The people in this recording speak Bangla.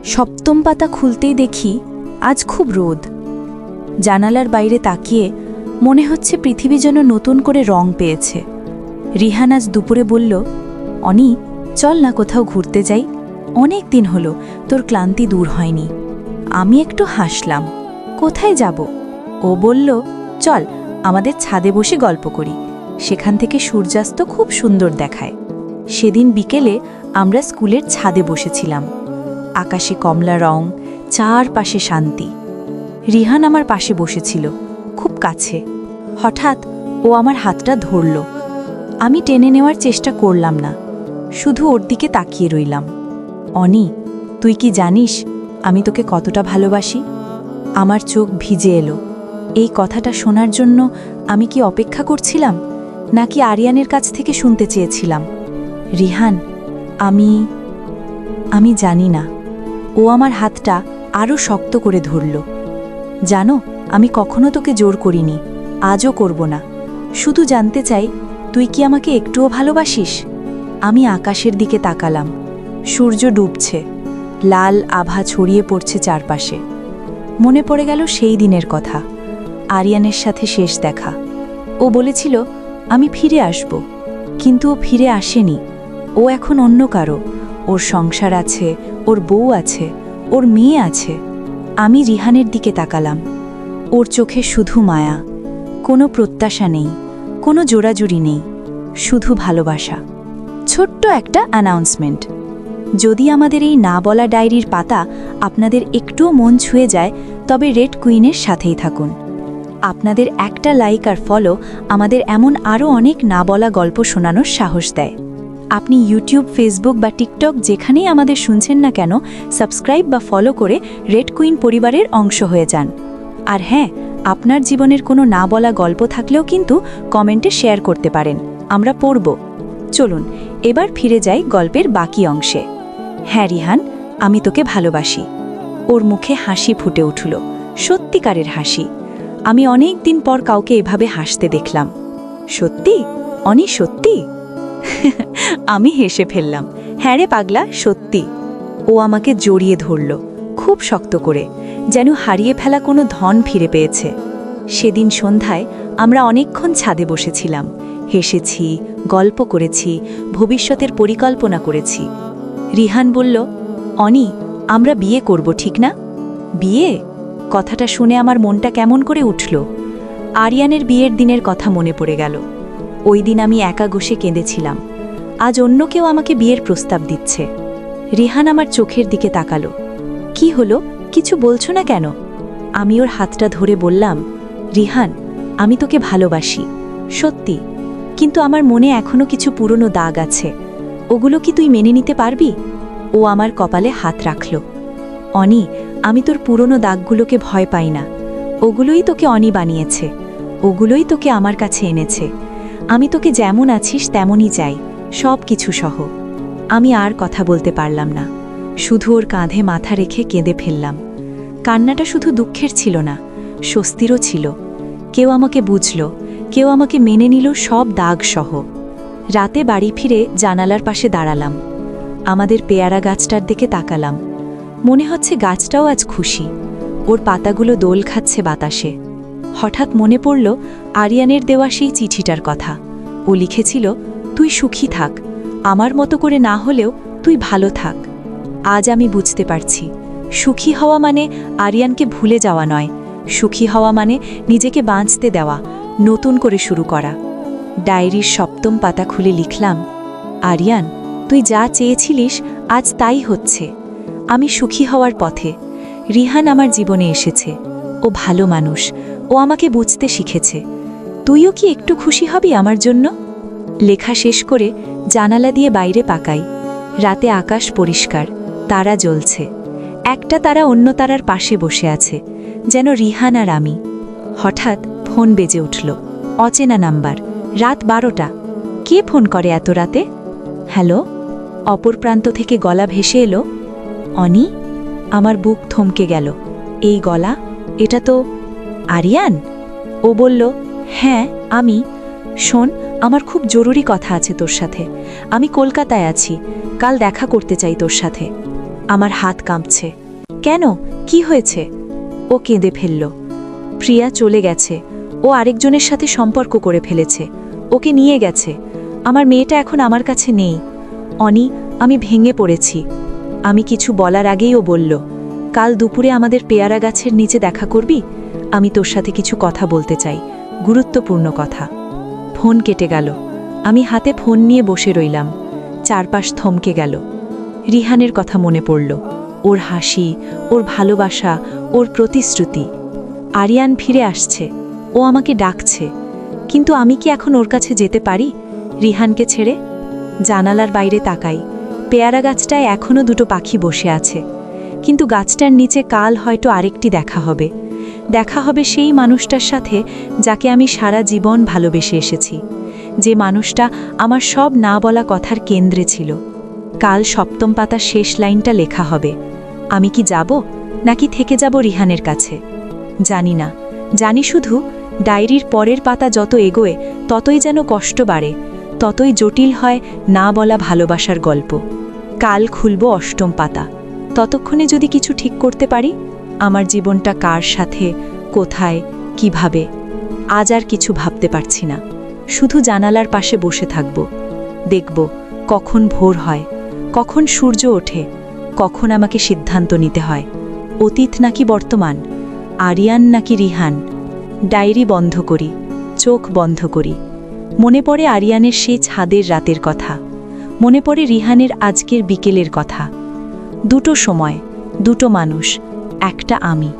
সপ্তম পাতা খুলতেই দেখি আজ খুব রোদ। জানালার বাইরে তাকিয়ে মনে হচ্ছে পৃথিবী যেন নতুন করে রং পেয়েছে। রিহান আজ দুপুরে বলল, অনি চল না কোথাও ঘুরতে যাই, অনেক দিন হলো, তোর ক্লান্তি দূর হয়নি। আমি একটু হাসলাম, কোথায় যাব? ও বলল, চল আমাদের ছাদে বসে গল্প করি, সেখান থেকে সূর্যাস্ত খুব সুন্দর দেখায়। সেদিন বিকেলে আমরা স্কুলের ছাদে বসেছিলাম। আকাশে কমলা রং, চারপাশে শান্তি। রিহান আমার পাশে বসেছিল, খুব কাছে। হঠাৎ ও আমার হাতটা ধরল। আমি টেনে নেওয়ার চেষ্টা করলাম না, শুধু ওর দিকে তাকিয়ে রইলাম। অনি, তুই কি জানিস আমি তোকে কতটা ভালোবাসি? আমার চোখ ভিজে এলো। এই কথাটা শোনার জন্য আমি কি অপেক্ষা করছিলাম, নাকি আরিয়ানের কাছ থেকে শুনতে চেয়েছিলাম? রিহান, আমি জানি না। ও আমার হাতটা আরও শক্ত করে ধরল। জানো, আমি কখনো তোকে জোর করিনি, আজও করব না। শুধু জানতে চাই, তুই কি আমাকে একটুও ভালোবাসিস? আমি আকাশের দিকে তাকালাম। সূর্য ডুবছে, লাল আভা ছড়িয়ে পড়ছে চারপাশে। মনে পড়ে গেল সেই দিনের কথা, আরিয়ানের সাথে শেষ দেখা। ও বলেছিল আমি ফিরে আসব, কিন্তু ও ফিরে আসেনি। ও এখন অন্য কারো, ওর সংসার আছে, ওর বউ আছে, ওর মেয়ে আছে। আমি রিহানের দিকে তাকালাম। ওর চোখে শুধু মায়া, কোনো প্রত্যাশা নেই, কোনো জোড়াজুড়ি নেই, শুধু ভালোবাসা। ছোট্ট একটা অ্যানাউন্সমেন্ট, যদি আমাদের এই না বলা ডায়েরির পাতা আপনাদের একটুও মন ছুঁয়ে যায়, তবে রেড কুইনের সাথেই থাকুন। আপনাদের একটা লাইক আর ফলো আমাদের এমন আরও অনেক না বলা গল্প শোনানোর সাহস দেয়। আপনি ইউটিউব, ফেসবুক বা টিকটক যেখানেই আমাদের শুনছেন না কেন, সাবস্ক্রাইব বা ফলো করে রেড কুইন পরিবারের অংশ হয়ে যান। আর হ্যাঁ, আপনার জীবনের কোনো না বলা গল্প থাকলেও কিন্তু কমেন্টে শেয়ার করতে পারেন, আমরা পড়ব। চলুন এবার ফিরে যাই গল্পের বাকি অংশে। হ্যাঁ রিহান, আমি তোকে ভালোবাসি। ওর মুখে হাসি ফুটে উঠল, সত্যিকারের হাসি। আমি অনেক দিন পর কাউকে এভাবে হাসতে দেখলাম। সত্যি অনি, সত্যি? আমি হেসে ফেললাম, হ্যাঁ রে পাগলা, সত্যি। ও আমাকে জড়িয়ে ধরল, খুব শক্ত করে, যেন হারিয়ে ফেলা কোনো ধন ফিরে পেয়েছে। সেদিন সন্ধ্যায় আমরা অনেকক্ষণ ছাদে বসেছিলাম, হেসেছি, গল্প করেছি, ভবিষ্যতের পরিকল্পনা করেছি। রিহান বলল, অনি, আমরা বিয়ে করব, ঠিক না? বিয়ে? কথাটা শুনে আমার মনটা কেমন করে উঠল। আরিয়ানের বিয়ের দিনের কথা মনে পড়ে গেল। ওই দিন আমি একা বসে কেঁদেছিলাম। আজ অন্য কেউ আমাকে বিয়ের প্রস্তাব দিচ্ছে। রিহান আমার চোখের দিকে তাকালো। কি হলো, কিছু বলছো না কেন? আমি ওর হাতটা ধরে বললাম, রিহান, আমি তোকে ভালোবাসি, সত্যি, কিন্তু আমার মনে এখনো কিছু পুরনো দাগ আছে। ওগুলো কি তুই মেনে নিতে পারবি? ও আমার কপালে হাত রাখল। অনি, আমি তোর পুরনো দাগগুলোকে ভয় পাই না। ওগুলোই তোকে অনি বানিয়েছে, ওগুলোই তোকে আমার কাছে এনেছে। আমি তোকে যেমন আছিস তেমনই চাই, সব কিছু সহ। আমি আর কথা বলতে পারলাম না, শুধু ওর কাঁধে মাথা রেখে কেঁদে ফেললাম। কান্নাটা শুধু দুঃখের ছিল না, স্বস্তিরও ছিল। কেউ আমাকে বুঝল, কেউ আমাকে মেনে নিল, সব দাগ সহ। রাতে বাড়ি ফিরে জানালার পাশে দাঁড়ালাম। আমাদের পেয়ারা গাছটার দিকে তাকালাম। মনে হচ্ছে গাছটাও আজ খুশি, ওর পাতাগুলো দোল খাচ্ছে বাতাসে। হঠাৎ মনে পড়ল আরিয়ানের দেওয়া সেই চিঠিটার কথা। ও লিখেছিল, তুই সুখী থাক, আমার মতো করে না হলেও তুই ভালো থাক। আজ আমি বুঝতে পারছি, সুখী হওয়া মানে আরিয়ানকে ভুলে যাওয়া নয়, সুখী হওয়া মানে নিজেকে বাঁচতে দেওয়া, নতুন করে শুরু করা। ডায়েরির সপ্তম পাতা খুলে লিখলাম, আরিয়ান, তুই যা চেয়েছিলিস আজ তাই হচ্ছে। আমি সুখী হওয়ার পথে। রিহান আমার জীবনে এসেছে, ও ভালো মানুষ, ও আমাকে বুঝতে শিখেছে। তুইও কি একটু খুশি হবি আমার জন্য? লেখা শেষ করে জানালা দিয়ে বাইরে পাকাই। রাতে আকাশ পরিষ্কার, তারা জ্বলছে। একটা তারা অন্য তারার পাশে বসে আছে, যেন রিহান আর আমি। হঠাৎ ফোন বেজে উঠল, অচেনা নাম্বার, রাত 12টা। কে ফোন করে এত রাতে? হ্যালো? অপর প্রান্ত থেকে গলা ভেসে এলো, অনি। আমার বুক থমকে গেল। এই গলা, এটা তো আরিয়ান। ও বলল, হ্যাঁ আমি। শোন, আমার খুব জরুরি কথা আছে তোর সাথে। আমি কলকাতায় আছি, কাল দেখা করতে চাই তোর সাথে। আমার হাত কাঁপছে। কেন, কি হয়েছে? ও কেঁদে ফেলল। প্রিয়া চলে গেছে। ও আরেকজনের সাথে সম্পর্ক করে ফেলেছে। ওকে নিয়ে গেছে। আমার মেয়েটা এখন আমার কাছে নেই। অনি, আমি ভেঙে পড়েছি। আমি কিছু বলার আগেই ও বলল, কাল দুপুরে আমাদের পেয়ারা গাছের নিচে দেখা করবি? আমি তোর সাথে কিছু কথা বলতে চাই, গুরুত্বপূর্ণ কথা। ফোন কেটে গেল। আমি হাতে ফোন নিয়ে বসে রইলাম। চারপাশ থমকে গেল। রিহানের কথা মনে পড়ল। ওর হাসি, ওর ভালোবাসা, ওর প্রতিশ্রুতি। আরিয়ান ফিরে আসছে। ও আমাকে ডাকছে। কিন্তু আমি কি এখন ওর কাছে যেতে পারি, রিহানকে ছেড়ে? জানালার বাইরে তাকাই। পেয়ারা গাছটায় এখনও দুটো পাখি বসে আছে। কিন্তু গাছটার নিচে কাল হয়তো আরেকটি দেখা হবে। দেখা হবে সেই মানুষটার সাথে যাকে আমি সারা জীবন ভালোবেসে এসেছি, যে মানুষটা আমার সব না বলা কথার কেন্দ্রে ছিল। কাল ৭ম পাতার শেষ লাইনটা লেখা হবে। আমি কি যাব, নাকি থেকে যাব রিহানের কাছে? জানি না। জানি শুধু ডায়েরির পরের পাতা যত এগোয় ততই যেন কষ্ট বাড়ে, ততই জটিল হয় না বলা ভালোবাসার গল্প। কাল খুলব ৮ম পাতা। ততক্ষণে যদি কিছু ঠিক করতে পারি, আমার জীবনটা কার সাথে, কোথায়, কিভাবে। আজ আর কিছু ভাবতে পারছি না। শুধু জানালার পাশে বসে থাকব। দেখব কখন ভোর হয়, কখন সূর্য ওঠে, কখন আমাকে সিদ্ধান্ত নিতে হয়। অতীত নাকি বর্তমান, আরিয়ান নাকি রিহান। ডায়েরি বন্ধ করি, চোখ বন্ধ করি। মনে পড়ে আরিয়ানের সেই ছাদের রাতের কথা। মনে পড়ে রিহানের আজকের বিকেলের কথা। দুটো সময়, দুটো মানুষ, একটা আমি।